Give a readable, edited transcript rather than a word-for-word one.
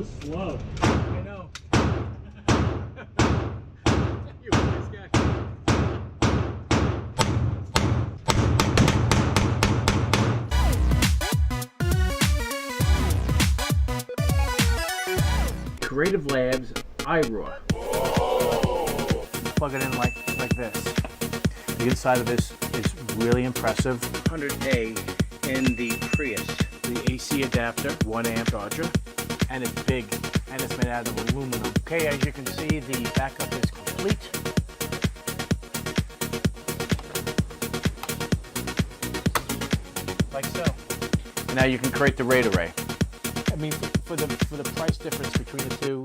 so slow. I know. You this guy. Creative Labs iRaw. Plug it in like this. The inside of this is really impressive. 100A in the Prius. The AC adapter, 1 amp charger, and it's big, and it's made out of aluminum. Okay, as you can see, the backup is complete. Like so. Now you can create the RAID array. I mean, for the price difference between the two,